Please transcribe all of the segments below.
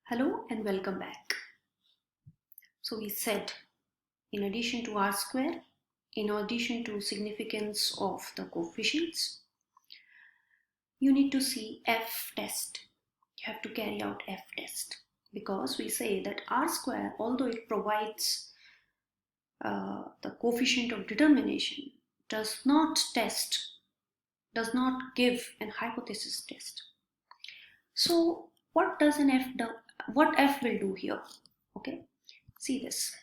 Hello and welcome back. So we said, in addition to R square, in addition to significance of the coefficients, you need to see F test. You have to carry out F test because we say that R square, although it provides the coefficient of determination, does not give an hypothesis test. So what does an F do? What F will do here? Okay, see this.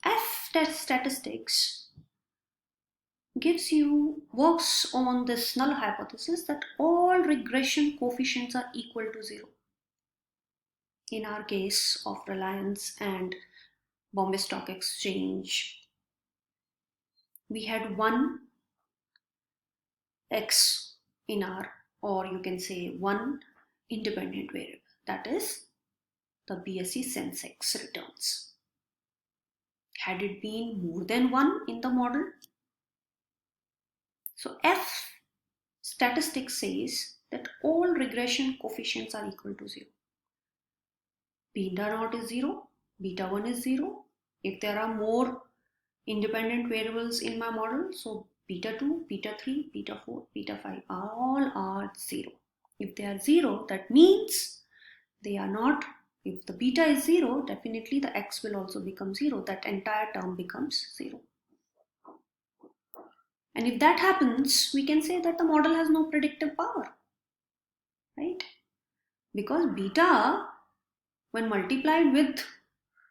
F test statistics works on this null hypothesis that all regression coefficients are equal to 0. In our case of Reliance and Bombay Stock Exchange, we had one X in R, or you can say one independent variable, that is the BSE Sensex returns. Had it been more than one in the model, so F statistics says that all regression coefficients are equal to 0. Beta naught is 0, beta 1 is 0. If there are more independent variables in my model, so beta 2, beta 3, beta 4, beta 5 all are 0. If they are 0, that means they are not. If the beta is 0, definitely the x will also become 0. That entire term becomes 0. And if that happens, we can say that the model has no predictive power, right? Because beta, when multiplied with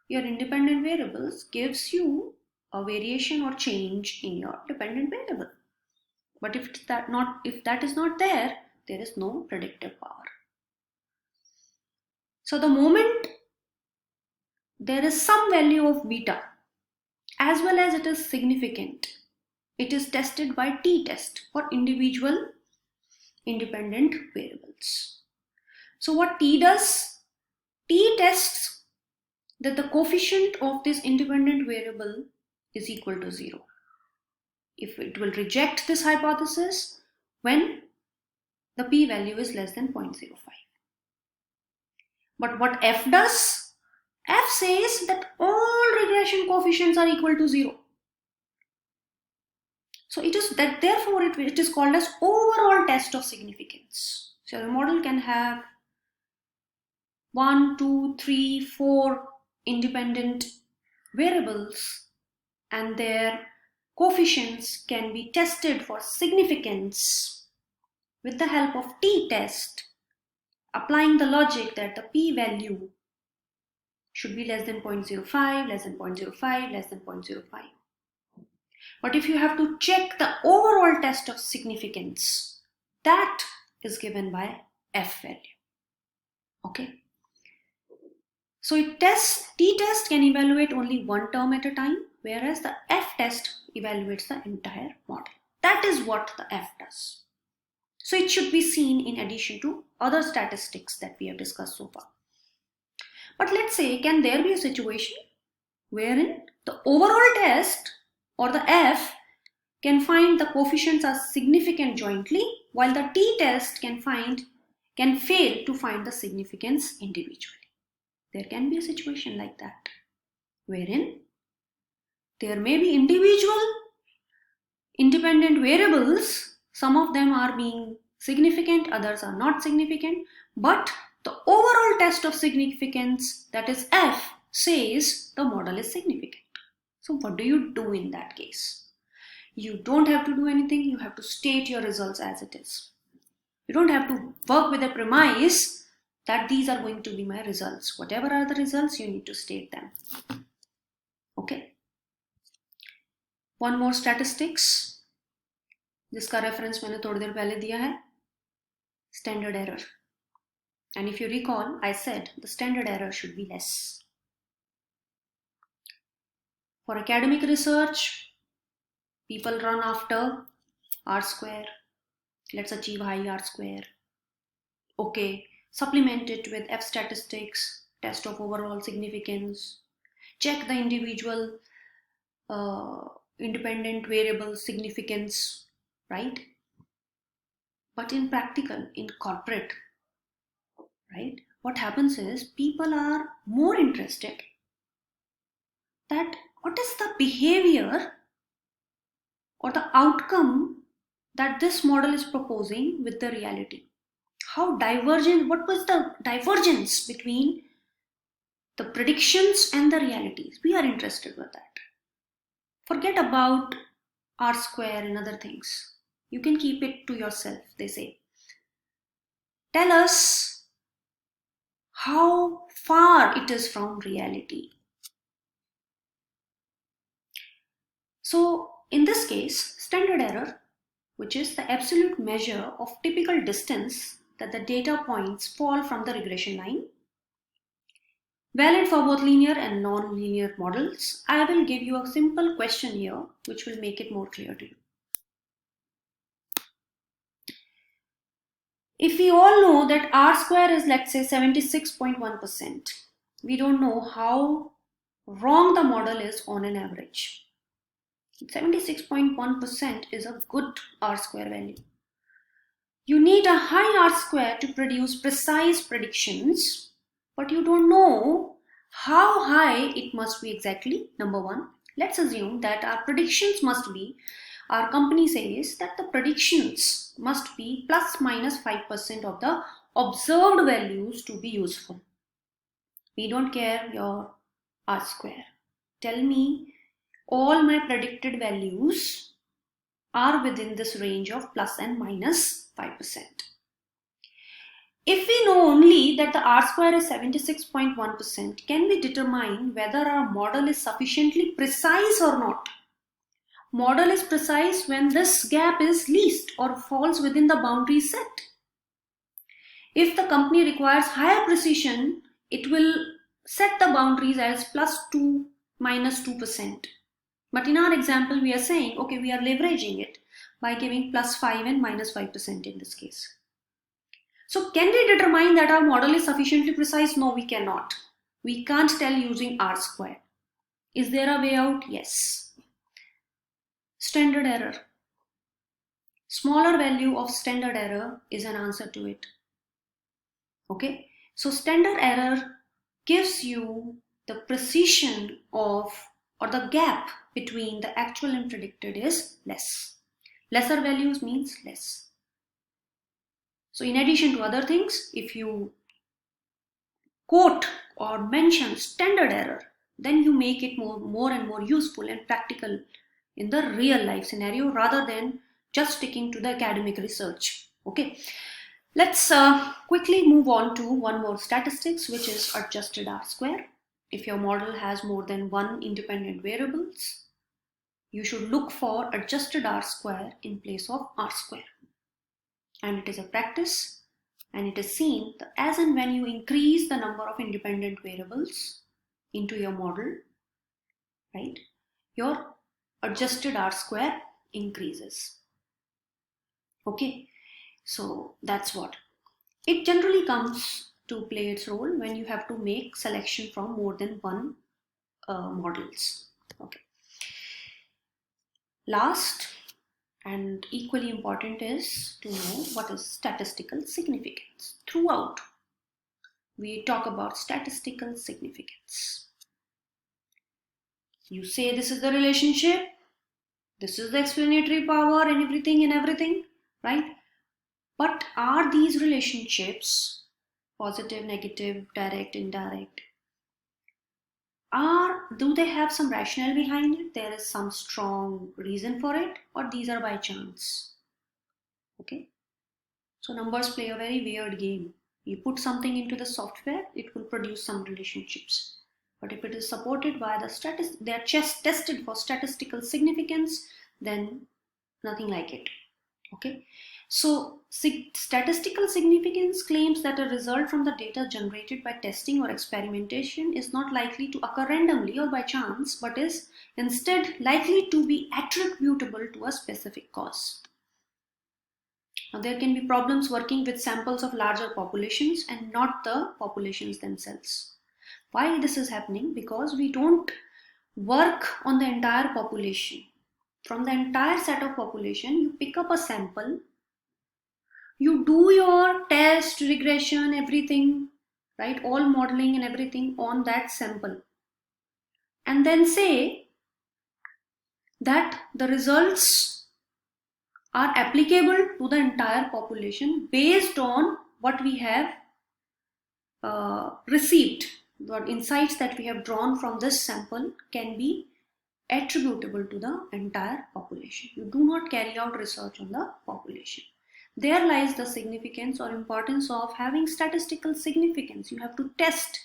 your independent variables, gives you a variation or change in your dependent variable. But if that is not there, there is no predictive power. So the moment there is some value of beta, as well as it is significant, it is tested by t-test for individual independent variables. So what t does? T tests that the coefficient of this independent variable is equal to 0. If it will reject this hypothesis when the p-value is less than 0.05. But what F does? F says that all regression coefficients are equal to 0. So it is that, therefore it is called as overall test of significance. So the model can have 1, 2, 3, 4 independent variables, and their coefficients can be tested for significance with the help of t-test, applying the logic that the p-value should be less than 0.05, less than 0.05, less than 0.05. But if you have to check the overall test of significance, that is given by F value. Okay. So t-test can evaluate only one term at a time, whereas the F-test evaluates the entire model. That is what the F does. So it should be seen in addition to other statistics that we have discussed so far. But let's say, can there be a situation wherein the overall test or the F can find the coefficients are significant jointly, while the t-test can fail to find the significance individually? There can be a situation like that, wherein there may be individual independent variables. Some of them are being significant, others are not significant, but the overall test of significance, that is F, says the model is significant. So what do you do in that case? You don't have to do anything. You have to state your results as it is. You don't have to work with a premise that these are going to be my results. Whatever are the results, you need to state them. Okay. One more statistics, जिसका reference मैंने थोड़ी देर पहले दिया है, standard error. And if you recall, I said the standard error should be less. For academic research, people run after R square. Let's achieve high R square. Okay. Supplement it with F statistics, test of overall significance, check the individual independent variable significance, right? But in practical, in corporate, right, what happens is people are more interested that what is the behavior or the outcome that this model is proposing with the reality. How divergent, what was the divergence between the predictions and the realities? We are interested with that. Forget about R square and other things. You can keep it to yourself, they say. Tell us how far it is from reality. So in this case, standard error, which is the absolute measure of typical distance that the data points fall from the regression line, valid for both linear and non-linear models. I will give you a simple question here which will make it more clear to you. If we all know that R square is, let's say, 76.1%, we don't know how wrong the model is on an average. 76.1% is a good R square value. You need a high R square to produce precise predictions, but you don't know how high it must be exactly. Number one, let's assume that our predictions must be, our company says that the predictions must be plus minus 5% of the observed values to be useful. We don't care your R square. Tell me all my predicted values are within this range of plus and minus 5%. If we know only that the R square is 76.1%, can we determine whether our model is sufficiently precise or not? Model is precise when this gap is least or falls within the boundary set. If the company requires higher precision, it will set the boundaries as plus 2, minus 2%. But in our example, we are saying, okay, we are leveraging it by giving plus 5 and minus 5% in this case. So can we determine that our model is sufficiently precise? No, we cannot. We can't tell using R square. Is there a way out? Yes. Standard error. Smaller value of standard error is an answer to it. Okay, so standard error gives you the precision of, or the gap between the actual and predicted is less. Lesser values means less. So in addition to other things, if you quote or mention standard error, then you make it more and more useful and practical in the real life scenario rather than just sticking to the academic research. Okay, let's quickly move on to one more statistics, which is adjusted R square. If your model has more than one independent variables, you should look for adjusted R square in place of R square. And it is a practice, and it is seen that as and when you increase the number of independent variables into your model, right, your adjusted R square increases. Okay, so that's what. It generally comes to play its role when you have to make selection from more than one models. Okay. Last and equally important is to know what is statistical significance. Throughout, we talk about statistical significance. You say this is the relationship, this is the explanatory power and everything, right? But are these relationships positive, negative, direct, indirect? Do they have some rationale behind it? There is some strong reason for it, or these are by chance? Okay. So numbers play a very weird game. You put something into the software, it will produce some relationships. But if it is supported by the they are just tested for statistical significance, then nothing like it. Okay. So statistical significance claims that a result from the data generated by testing or experimentation is not likely to occur randomly or by chance, but is instead likely to be attributable to a specific cause. Now, there can be problems working with samples of larger populations and not the populations themselves. Why this is happening? Because we don't work on the entire population. From the entire set of population, you pick up a sample, you do your test, regression, everything, right? All modeling and everything on that sample. And then say that the results are applicable to the entire population based on what we have received. What insights that we have drawn from this sample can be attributable to the entire population. You do not carry out research on the population. There lies the significance or importance of having statistical significance. You have to test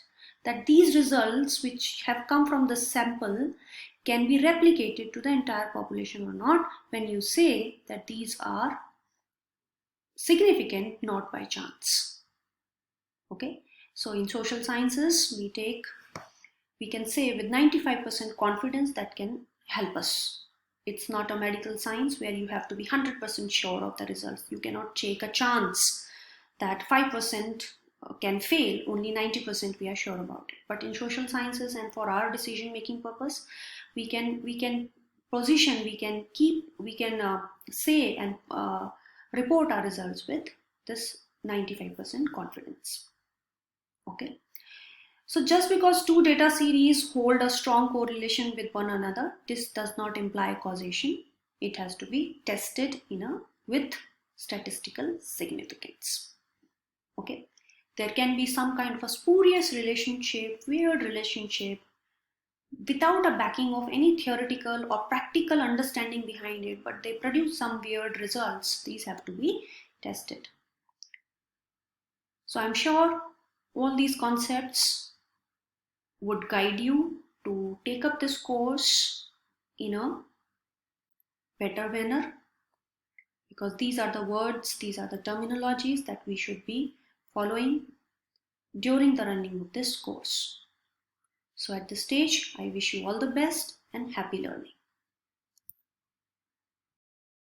that these results which have come from the sample can be replicated to the entire population or not when you say that these are significant not by chance. Okay, so in social sciences we can say with 95% confidence that can help us. It's not a medical science where you have to be 100% sure of the results. You cannot take a chance that 5% can fail, only 90% we are sure about it. But in social sciences and for our decision making purpose, we can position, we can say and report our results with this 95% confidence. Okay. So just because two data series hold a strong correlation with one another, this does not imply causation. It has to be tested with statistical significance. Okay. There can be some kind of a spurious relationship, weird relationship, without a backing of any theoretical or practical understanding behind it, but they produce some weird results. These have to be tested. So I'm sure all these concepts would guide you to take up this course in a better manner, because these are the words, these are the terminologies that we should be following during the running of this course. So at this stage, I wish you all the best and happy learning.